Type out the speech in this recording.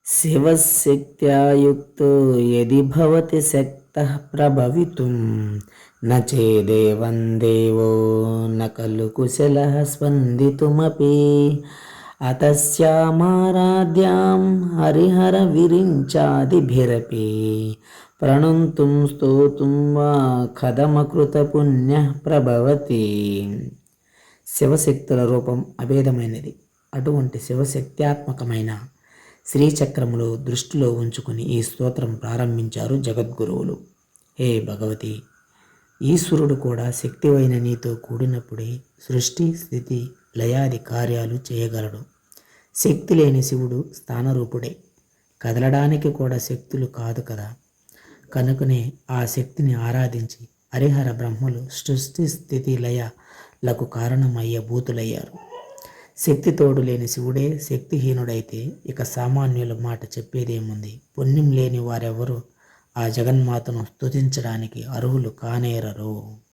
శివశక్త్యా యుక్తో యది భవతి శక్తః ప్రభవితుం న చేదేవం దేవో న ఖలు కుశలః స్పందితుమపి అతస్యామారాధ్యాం హరిహర విరించాదిభిరపి ప్రణంతుం స్తోతుం వా కథమకృత పుణ్యః ప్రభవతి. శివశక్తుల రూపం అభేదమైనది. అటువంటి శివశక్త్యాత్మకమైన శ్రీచక్రములు దృష్టిలో ఉంచుకుని ఈ స్తోత్రం ప్రారంభించారు జగద్గురువులు. హే భగవతి, ఈశ్వరుడు కూడా శక్తివైన నీతో కూడినప్పుడే సృష్టి స్థితి లయాది కార్యాలు చేయగలడు. శక్తి లేని శివుడు స్థానరూపుడే, కదలడానికి కూడా శక్తులు కాదు కదా. కనుకనే ఆ శక్తిని ఆరాధించి హరిహర బ్రహ్మలు సృష్టి స్థితి లయలకు కారణమయ్యే భూతులయ్యారు. శక్తి తోడు లేని శివుడే శక్తిహీనుడైతే ఇక సామాన్యుల మాట చెప్పేదేముంది. పుణ్యం లేని వారెవరూ ఆ జగన్మాతను స్తుతించడానికి అర్హులు కానేరరు.